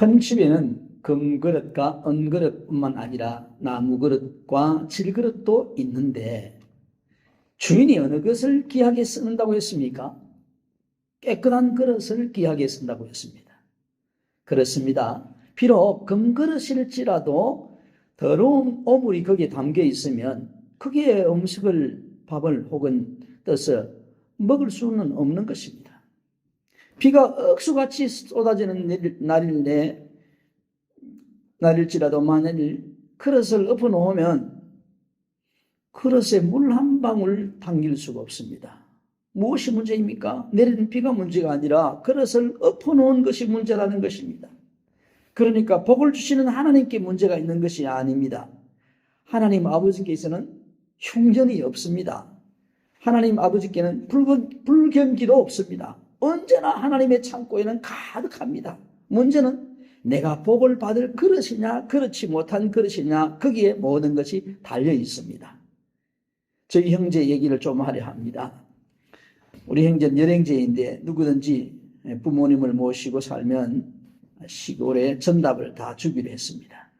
큰 집에는 금그릇과 은그릇뿐만 아니라 나무그릇과 질그릇도 있는데 주인이 어느 것을 귀하게 쓰는다고 했습니까? 깨끗한 그릇을 귀하게 쓴다고 했습니다. 그렇습니다. 비록 금그릇일지라도 더러운 오물이 거기에 담겨 있으면 거기에 음식을, 밥을 혹은 떠서 먹을 수는 없는 것입니다. 비가 억수같이 쏟아지는 날일지라도 만일 그릇을 엎어놓으면 그릇에 물 한 방울 담길 수가 없습니다. 무엇이 문제입니까? 내리는 비가 문제가 아니라 그릇을 엎어놓은 것이 문제라는 것입니다. 그러니까 복을 주시는 하나님께 문제가 있는 것이 아닙니다. 하나님 아버지께서는 흉전이 없습니다. 하나님 아버지께는 불경기도 없습니다. 언제나 하나님의 창고에는 가득합니다. 문제는 내가 복을 받을 그릇이냐 그렇지 못한 그릇이냐 거기에 모든 것이 달려 있습니다. 저희 형제 얘기를 좀 하려 합니다. 우리 형제는 열형제인데 누구든지 부모님을 모시고 살면 시골에 전답을 다 주기로 했습니다.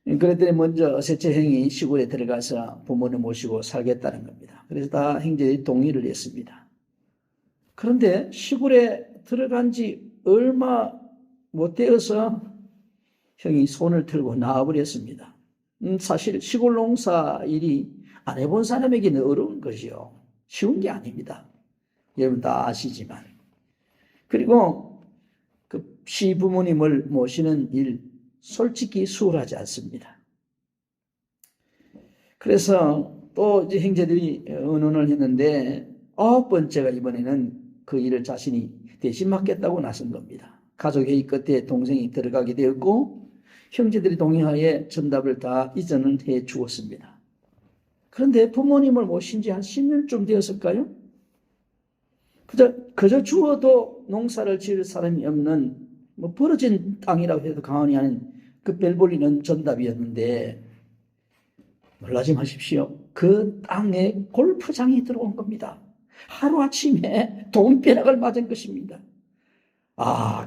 그랬더니 먼저 셋째 형이 시골에 들어가서 부모님 모시고 살겠다는 겁니다. 그래서 다 형제들이 동의를 했습니다. 그런데 시골에 들어간 지 얼마 못 되어서 형이 손을 들고 나와버렸습니다. 사실 시골 농사 일이 안 해본 사람에게는 어려운 것이요. 쉬운 게 아닙니다. 여러분 다 아시지만. 그리고 그 시부모님을 모시는 일 솔직히 수월하지 않습니다. 그래서 또 이제 형제들이 의논을 했는데 9번째가 이번에는 그 일을 자신이 대신 맡겠다고 나선 겁니다. 가족회의 끝에 동생이 들어가게 되었고 형제들이 동의하에 전답을 다 이전을 해 주었습니다. 그런데 부모님을 모신 지 한 10년쯤 되었을까요? 그저 주어도 농사를 지을 사람이 없는 벌어진 땅이라고 해도 과언이 아닌 그 별볼리는 전답이었는데 놀라지 마십시오. 그 땅에 골프장이 들어온 겁니다. 하루아침에 돈벼락을 맞은 것입니다.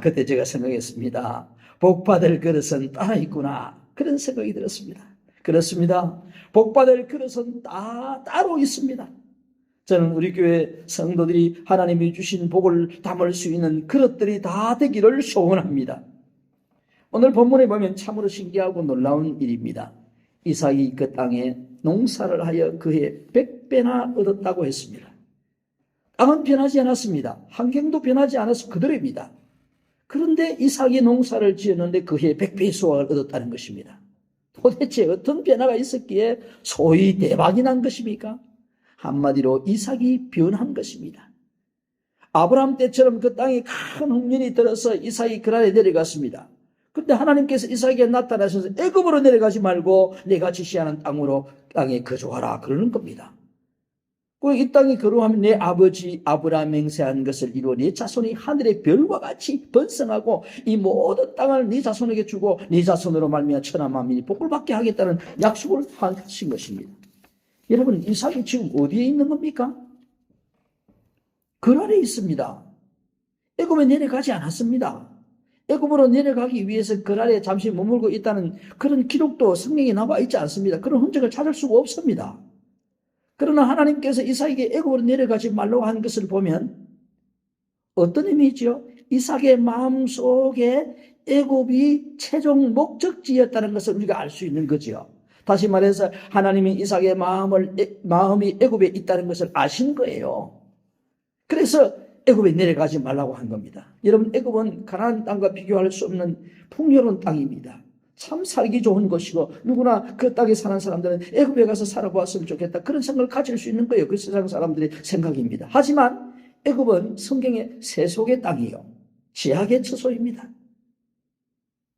그때 제가 생각했습니다. 복받을 그릇은 따로 있구나. 그런 생각이 들었습니다. 그렇습니다. 복받을 그릇은 다 따로 있습니다. 저는 우리 교회 성도들이 하나님이 주신 복을 담을 수 있는 그릇들이 다 되기를 소원합니다. 오늘 본문에 보면 참으로 신기하고 놀라운 일입니다. 이삭이 그 땅에 농사를 하여 그해 100배나 얻었다고 했습니다. 땅은 변하지 않았습니다. 환경도 변하지 않아서 그대로입니다. 그런데 이삭이 농사를 지었는데 그해 100배의 수확을 얻었다는 것입니다. 도대체 어떤 변화가 있었기에 소위 대박이 난 것입니까? 한마디로 이삭이 변한 것입니다. 아브라함 때처럼 그 땅에 큰 흉년이 들어서 이삭이 그날에 내려갔습니다. 그런데 하나님께서 이삭에게 나타나셔서 애굽으로 내려가지 말고 내가 지시하는 땅에 거주하라 그러는 겁니다. 이 땅에 거주하면 내 아버지 아브라함 맹세한 것을 이루어 네 자손이 하늘의 별과 같이 번성하고 이 모든 땅을 네 자손에게 주고 네 자손으로 말미암아 천하 만민이 복을 받게 하겠다는 약속을 하신 것입니다. 여러분 이삭이 지금 어디에 있는 겁니까? 그랄에 있습니다. 애굽에 내려가지 않았습니다. 애굽으로 내려가기 위해서 그랄에 잠시 머물고 있다는 그런 기록도 성경에 나와 있지 않습니다. 그런 흔적을 찾을 수가 없습니다. 그러나 하나님께서 이삭에게 애굽으로 내려가지 말라고 한 것을 보면 어떤 의미죠? 이삭의 마음속에 애굽이 최종 목적지였다는 것을 우리가 알 수 있는 거죠. 다시 말해서 하나님이 이삭의 마음이 애굽에 있다는 것을 아신 거예요. 그래서 애굽에 내려가지 말라고 한 겁니다. 여러분 애굽은 가나안 땅과 비교할 수 없는 풍요로운 땅입니다. 참 살기 좋은 곳이고 누구나 그 땅에 사는 사람들은 애굽에 가서 살아보았으면 좋겠다 그런 생각을 가질 수 있는 거예요. 그 세상 사람들의 생각입니다. 하지만 애굽은 성경의 세속의 땅이요 죄악의 처소입니다.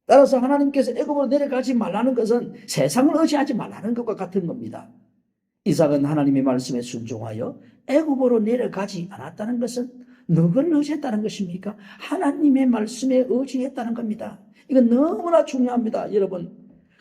따라서 하나님께서 애굽으로 내려가지 말라는 것은 세상을 의지하지 말라는 것과 같은 겁니다. 이삭은 하나님의 말씀에 순종하여 애굽으로 내려가지 않았다는 것은 누구를 의지했다는 것입니까? 하나님의 말씀에 의지했다는 겁니다. 이건 너무나 중요합니다. 여러분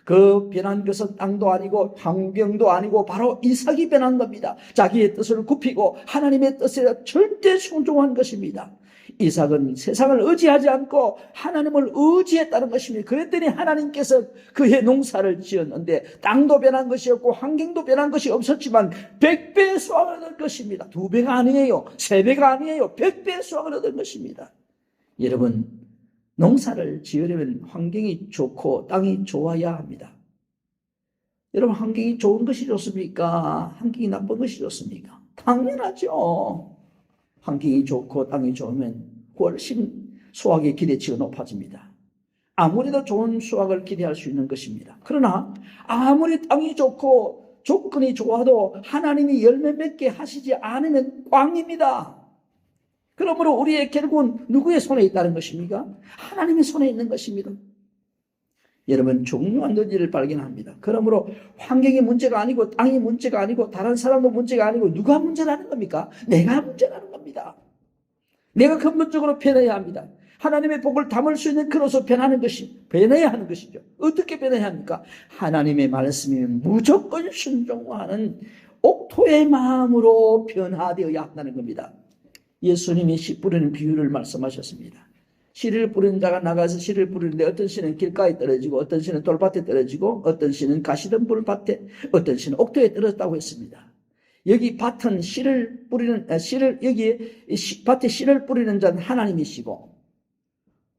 그 변한 것은 땅도 아니고 환경도 아니고 바로 이삭이 변한 겁니다. 자기의 뜻을 굽히고 하나님의 뜻에 절대 순종한 것입니다. 이삭은 세상을 의지하지 않고 하나님을 의지했다는 것입니다. 그랬더니 하나님께서 그의 농사를 지었는데 땅도 변한 것이 없고 환경도 변한 것이 없었지만 100배의 수확을 얻을 것입니다. 2배가 아니에요. 3배가 아니에요. 100배의 수확을 얻을 것입니다. 여러분, 농사를 지으려면 환경이 좋고 땅이 좋아야 합니다. 여러분, 환경이 좋은 것이 좋습니까? 환경이 나쁜 것이 좋습니까? 당연하죠. 환경이 좋고 땅이 좋으면 훨씬 수확의 기대치가 높아집니다. 아무리 더 좋은 수확을 기대할 수 있는 것입니다. 그러나 아무리 땅이 좋고 조건이 좋아도 하나님이 열매 맺게 하시지 않으면 꽝입니다. 그러므로 우리의 결국은 누구의 손에 있다는 것입니까? 하나님의 손에 있는 것입니다. 여러분, 중요한 논리를 발견합니다. 그러므로 환경이 문제가 아니고 땅이 문제가 아니고 다른 사람도 문제가 아니고 누가 문제라는 겁니까? 내가 문제라는 겁니다. 내가 근본적으로 변해야 합니다. 하나님의 복을 담을 수 있는 그로서 변해야 하는 것이죠. 어떻게 변해야 합니까? 하나님의 말씀이 무조건 순종하는 옥토의 마음으로 변화되어야 한다는 겁니다. 예수님이 씨 뿌리는 비유를 말씀하셨습니다. 씨를 뿌리는 자가 나가서 씨를 뿌리는데 어떤 씨는 길가에 떨어지고 어떤 씨는 돌밭에 떨어지고 어떤 씨는 가시덤불 밭에 어떤 씨는 옥토에 떨어졌다고 했습니다. 여기 밭은 밭에 씨를 뿌리는 자는 하나님이시고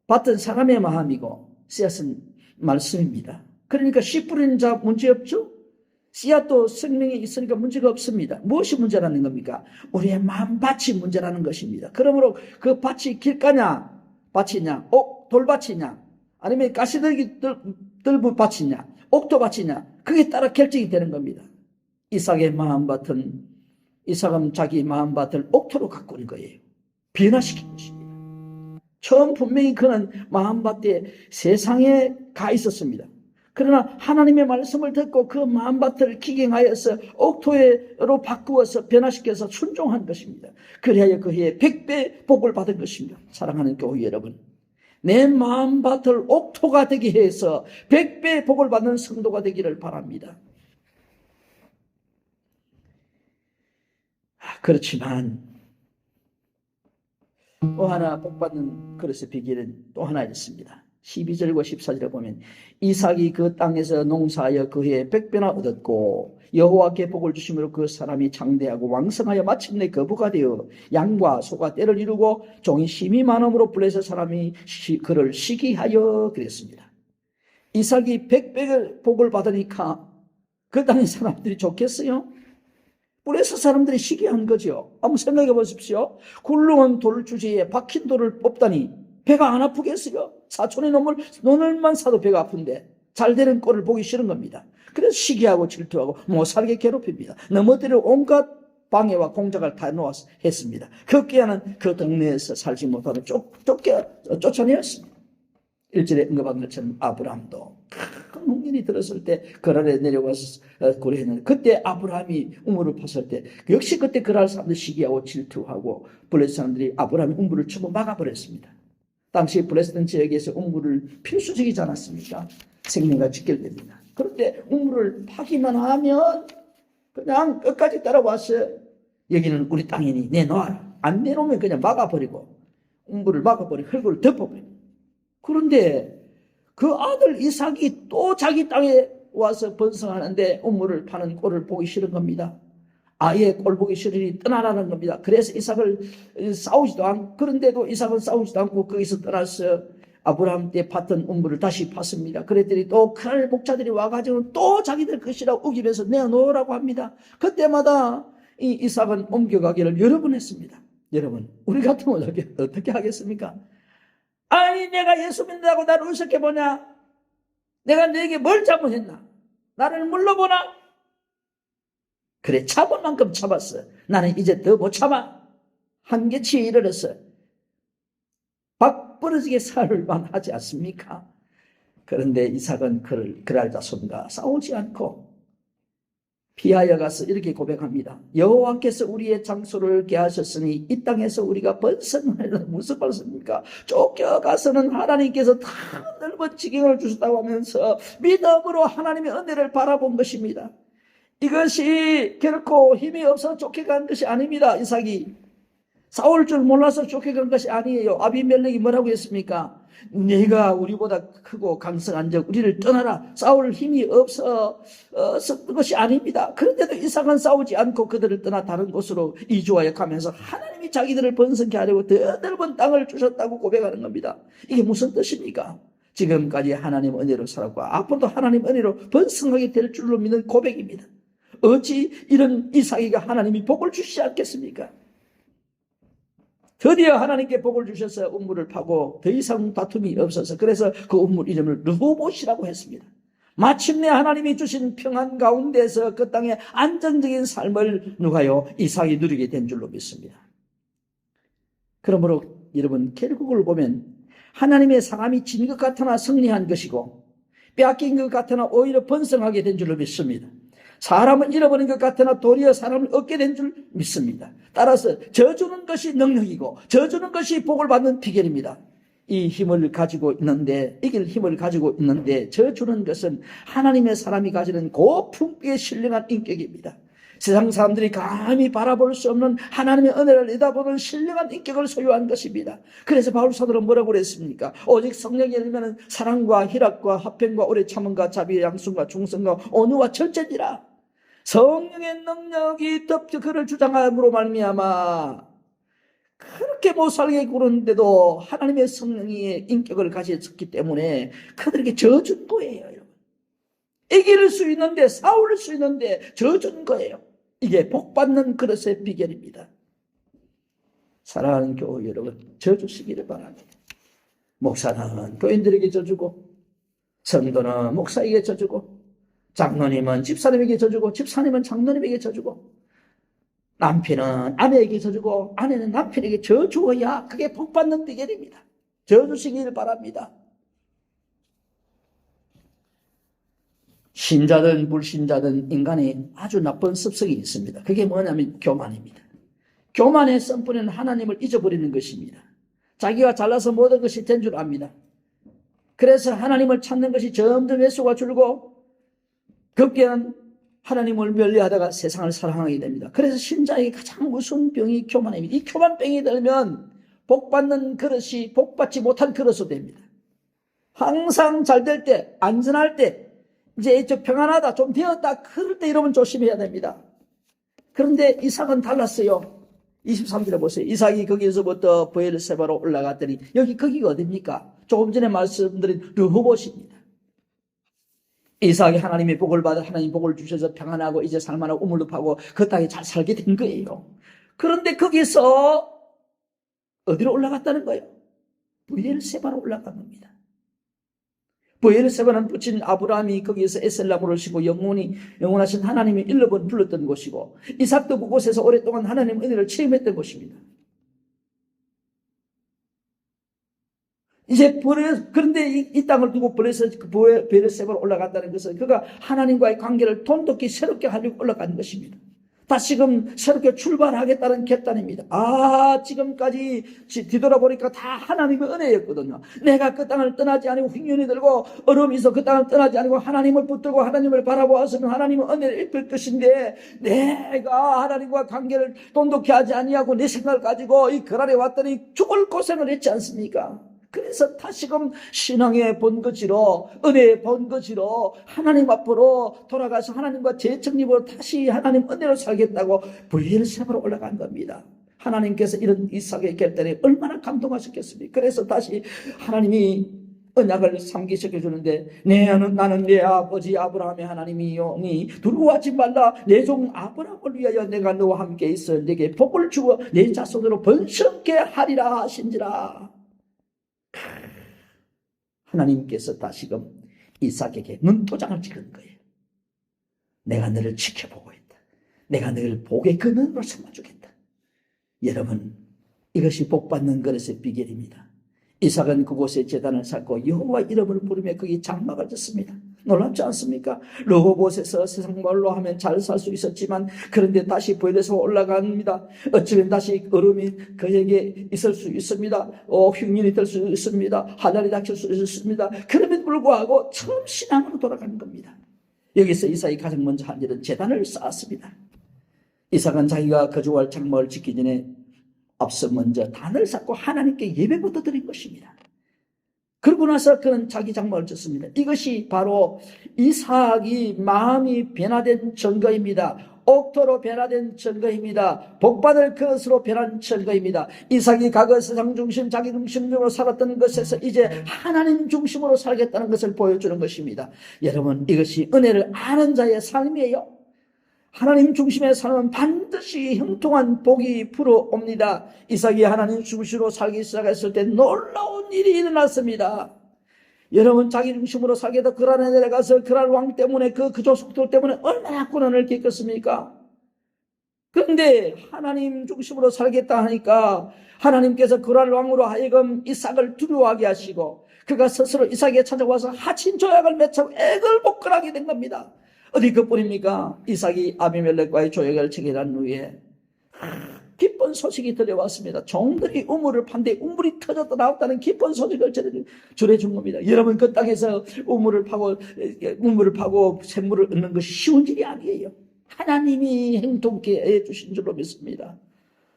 밭은 사람의 마음이고 씨앗은 말씀입니다. 그러니까 씨 뿌리는 자 문제 없죠? 씨앗도 생명이 있으니까 문제가 없습니다. 무엇이 문제라는 겁니까? 우리의 마음밭이 문제라는 것입니다. 그러므로 그 밭이 길가냐 밭이냐, 돌밭이냐, 아니면 가시들기 들부 밭이냐, 옥토밭이냐, 그게 따라 결정이 되는 겁니다. 이삭은 자기 마음밭을 옥토로 가꾸는 거예요. 변화시킨 것입니다. 처음 분명히 그는 마음밭에 세상에 가 있었습니다. 그러나 하나님의 말씀을 듣고 그 마음밭을 기경하여서 옥토로 바꾸어서 변화시켜서 순종한 것입니다. 그래야 그 해에 100배 복을 받은 것입니다. 사랑하는 교회 여러분, 내 마음밭을 옥토가 되게 해서 100배 복을 받는 성도가 되기를 바랍니다. 그렇지만 또 하나 복받는 그릇의 비결은 또 하나 있습니다. 12절과 14절에 보면 이삭이 그 땅에서 농사하여 그 해에 100배나 얻었고 여호와께 복을 주심으로 그 사람이 장대하고 왕성하여 마침내 거부가 되어 양과 소가 때를 이루고 종이 심히 많음으로 블레셋 사람이 그를 시기하여 그랬습니다. 이삭이 100배의 복을 받으니까 그 땅의 사람들이 좋겠어요? 블레셋 사람들이 시기한 거죠. 한번 생각해 보십시오. 굴러온 돌 주제에 박힌 돌을 뽑다니 배가 안 아프겠어요? 사촌의 논을만 사도 배가 아픈데 잘 되는 꼴을 보기 싫은 겁니다. 그래서 시기하고 질투하고 못 살게 괴롭힙니다. 넘어뜨려 온갖 방해와 공작을 다 했습니다. 급기야는 그 동네에서 살지 못하고 쫓아내었습니다. 1절에 언급한 것처럼 아브라함도 큰 홍련이 들었을 때 그랄에 내려와서 고려했는데 그때 아브라함이 우물을 팠을 때 역시 그때 그랄 사람들 시기하고 질투하고 블레셋 사람들이 아브라함의 우물을 전부 막아버렸습니다. 당시 블레셋 지역에서 우물을 필수적이지 않았습니까? 생명과 직결됩니다. 그런데 우물을 파기만 하면 그냥 끝까지 따라와서 여기는 우리 땅이니 내놓아라. 안 내놓으면 그냥 막아버리고 우물을 막아버리고 흙을 덮어버립니다. 그런데 그 아들 이삭이 또 자기 땅에 와서 번성하는데 우물을 파는 꼴을 보기 싫은 겁니다. 아예 꼴 보기 싫으니 떠나라는 겁니다. 그래서 이삭을 싸우지도 않고 그런데도 이삭은 싸우지도 않고 거기서 떠나서 아브라함 때 팠던 우물을 다시 팠습니다. 그랬더니 또 그날 목자들이 와가지고 또 자기들 것이라고 우기면서 내놓으라고 합니다. 그때마다 이 이삭은 옮겨가기를 여러 번 했습니다. 여러분, 우리 같으면 어떻게 하겠습니까? 아니 내가 예수 믿는다고 나를 어떻게 보냐? 내가 너에게 뭘 잘못했나? 나를 물러보나? 그래 참을 만큼 참았어. 나는 이제 더 못 참아. 한계치에 이르렀어. 박부러지게 살만 하지 않습니까? 그런데 이삭은 그랄 자손과 싸우지 않고 피하여 가서 이렇게 고백합니다. 여호와께서 우리의 장소를 개하셨으니 이 땅에서 우리가 번성하려 무슨 말씀입니까? 쫓겨가서는 하나님께서 다 넓은 지경을 주셨다고 하면서 믿음으로 하나님의 은혜를 바라본 것입니다. 이것이 결코 힘이 없어 쫓겨간 것이 아닙니다. 이삭이 싸울 줄 몰라서 쫓겨간 것이 아니에요. 아비멜렉이 뭐라고 했습니까? 네가 우리보다 크고 강성한 적 우리를 떠나라. 싸울 힘이 없어 썼던 것이 아닙니다. 그런데도 이삭은 싸우지 않고 그들을 떠나 다른 곳으로 이주하여 가면서 하나님이 자기들을 번성케 하려고 더 넓은 땅을 주셨다고 고백하는 겁니다. 이게 무슨 뜻입니까? 지금까지 하나님 은혜로 살았고 앞으로도 하나님 은혜로 번성하게 될 줄로 믿는 고백입니다. 어찌 이런 이삭에게 하나님이 복을 주시지 않겠습니까? 드디어 하나님께 복을 주셔서 우물을 파고 더 이상 다툼이 없어서 그래서 그 우물 이름을 르호봇이라고 했습니다. 마침내 하나님이 주신 평안 가운데서 그 땅의 안정적인 삶을 누가요? 이삭이 누리게 된 줄로 믿습니다. 그러므로 여러분 결국을 보면 하나님의 사람이 진 것 같으나 승리한 것이고 빼앗긴 것 같으나 오히려 번성하게 된 줄로 믿습니다. 사람을 잃어버린 것 같으나 도리어 사람을 얻게 된 줄 믿습니다. 따라서 저주는 것이 능력이고 저주는 것이 복을 받는 비결입니다. 이 힘을 가지고 있는데 이길 힘을 가지고 있는데 저주는 것은 하나님의 사람이 가지는 고품격에 신령한 인격입니다. 세상 사람들이 감히 바라볼 수 없는 하나님의 은혜를 내다보는 신령한 인격을 소유한 것입니다. 그래서 바울 사도는 뭐라고 그랬습니까? 오직 성령이 열리면 사랑과 희락과 화평과 오래 참음과 자비와 양순과 중성과 온유와 절제니라. 성령의 능력이 덮여 그를 주장함으로 말미암아 그렇게 못 살게 구르는데도 하나님의 성령의 인격을 가졌기 때문에 그들에게 져준 거예요. 여러분. 이길 수 있는데 싸울 수 있는데 져준 거예요. 이게 복받는 그릇의 비결입니다. 사랑하는 교우 여러분, 져주시기를 바랍니다. 목사는 교인들에게 져주고 성도는 목사에게 져주고 장로님은 집사님에게 져주고 집사님은 장로님에게 져주고 남편은 아내에게 져주고 아내는 남편에게 져주어야 그게 복받는 비결입니다. 져주시기를 바랍니다. 신자든 불신자든 인간의 아주 나쁜 습성이 있습니다. 그게 뭐냐면 교만입니다. 교만의 선포는 하나님을 잊어버리는 것입니다. 자기가 잘나서 모든 것이 된 줄 압니다. 그래서 하나님을 찾는 것이 점점 횟수가 줄고 급기야는 하나님을 멀리하다가 세상을 사랑하게 됩니다. 그래서 신자에게 가장 무서운 병이 교만입니다. 이 교만병이 들면 복받는 그릇이 복받지 못한 그릇으로 됩니다. 항상 잘 될 때, 안전할 때, 이제 좀 평안하다, 좀 되었다, 그럴 때 이러면 조심해야 됩니다. 그런데 이삭은 달랐어요. 23절에 보세요. 이삭이 거기에서부터 브엘세바로 올라갔더니 여기 거기가 어딥니까? 조금 전에 말씀드린 르호봇입니다. 이삭이 하나님의 복을 받아 하나님 복을 주셔서 평안하고 이제 살만하고 우물도 파고 그 땅에 잘 살게 된 거예요. 그런데 거기서 어디로 올라갔다는 거예요? 브엘세바로 올라간 겁니다. 브엘세바는 부친 아브라함이 거기에서 에셀나무를 심고 영원하신 하나님이 1번 불렀던 곳이고 이삭도 그곳에서 오랫동안 하나님의 은혜를 체험했던 곳입니다. 이제 그런데 이 땅을 두고 브엘세바로 올라갔다는 것은 그가 하나님과의 관계를 돈독히 새롭게 하려고 올라간 것입니다. 다시금 새롭게 출발하겠다는 결단입니다. 지금까지 뒤돌아보니까 다 하나님의 은혜였거든요. 내가 그 땅을 떠나지 아니고 흉년이 들고 얼음이 있어 그 땅을 떠나지 아니고 하나님을 붙들고 하나님을 바라보았으면 하나님의 은혜를 입힐 것인데 내가 하나님과 관계를 돈독히 하지 아니하고 내 생각을 가지고 이 거란에 왔더니 죽을 고생을 했지 않습니까? 그래서 다시금 신앙의 본거지로 은혜의 본거지로 하나님 앞으로 돌아가서 하나님과 재청립으로 다시 하나님 은혜로 살겠다고 브엘세바로 올라간 겁니다. 하나님께서 이런 이삭의 결단에 얼마나 감동하셨겠습니까? 그래서 다시 하나님이 언약을 상기시켜 주는데 나는 내 아버지 아브라함의 하나님이오니 두려워하지 말라. 내 종 아브라함을 위하여 내가 너와 함께 있어 내게 복을 주어 내 자손으로 번성케 하리라 하신지라. 하나님께서 다시금 이삭에게 눈도장을 찍은 거예요. 내가 너를 지켜보고 있다. 내가 너를 복의 근원으로 삼아주겠다. 여러분, 이것이 복받는 그릇의 비결입니다. 이삭은 그곳에 제단을 쌓고 여호와 이름을 부르며 거기 장막을 졌습니다. 놀랍지 않습니까? 르호봇에서 세상 말로 하면 잘 살 수 있었지만 그런데 다시 브엘에서 올라갑니다. 어쩌면 다시 얼음이 그에게 있을 수 있습니다. 흉년이 될 수 있습니다. 하늘이 닥칠 수 있습니다. 그럼에도 불구하고 처음 신앙으로 돌아가는 겁니다. 여기서 이삭이 가장 먼저 한 일은 제단을 쌓았습니다. 이삭은 자기가 거주할 장막을 짓기 전에 앞서 먼저 단을 쌓고 하나님께 예배부터 드린 것입니다. 그러고 나서 그는 자기 장막을 졌습니다. 이것이 바로 이삭이 마음이 변화된 증거입니다. 옥토로 변화된 증거입니다. 복받을 것으로 변한 증거입니다. 이삭이 과거 세상 중심, 자기 중심으로 살았던 것에서 이제 하나님 중심으로 살겠다는 것을 보여주는 것입니다. 여러분, 이것이 은혜를 아는 자의 삶이에요. 하나님 중심의 삶은 반드시 형통한 복이 불어옵니다. 이삭이 하나님 중심으로 살기 시작했을 때 놀라운 일이 일어났습니다. 여러분, 자기 중심으로 살게도 그란에 내려가서 그란 왕 때문에 그 조속들 때문에 얼마나 고난을 겪었습니까? 그런데 하나님 중심으로 살겠다 하니까 하나님께서 그란 왕으로 하여금 이삭을 두려워하게 하시고 그가 스스로 이삭에게 찾아와서 하친 조약을 맺고 액을 복걸하게 된 겁니다. 어디 그뿐입니까? 이삭이 아비멜렉과의 조약을 체결한 후에 기쁜 소식이 들려왔습니다. 종들이 우물을 판데 우물이 터졌다 나왔다는 기쁜 소식을 전해준 겁니다. 여러분, 그 땅에서 우물을 파고 샘물을 얻는 것이 쉬운 일이 아니에요. 하나님이 행동케 해주신 줄로 믿습니다.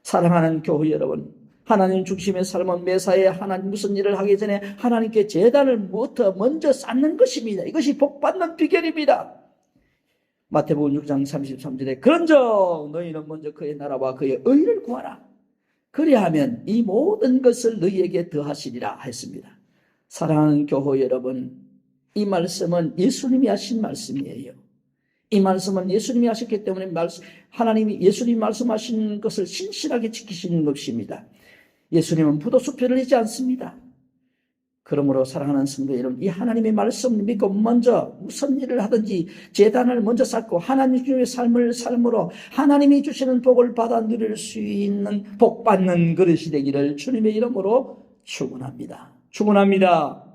사랑하는 교회 여러분, 하나님 중심의 삶은 매사에 하나님 무슨 일을 하기 전에 하나님께 제단을 먼저 쌓는 것입니다. 이것이 복받는 비결입니다. 마태복음 6장 33절에 그런즉 너희는 먼저 그의 나라와 그의 의를 구하라. 그리하면 이 모든 것을 너희에게 더하시리라 했습니다. 사랑하는 교회 여러분, 이 말씀은 예수님이 하신 말씀이에요. 이 말씀은 예수님이 하셨기 때문에 하나님이 예수님이 말씀하신 것을 신실하게 지키시는 것입니다. 예수님은 부도수표를 내지 않습니다. 그러므로 사랑하는 성도 여러분, 이 하나님의 말씀을 믿고 먼저 무슨 일을 하든지 제단을 먼저 쌓고 하나님의 삶을 삶으로 하나님이 주시는 복을 받아 누릴 수 있는 복받는 그릇이 되기를 주님의 이름으로 축원합니다. 축원합니다.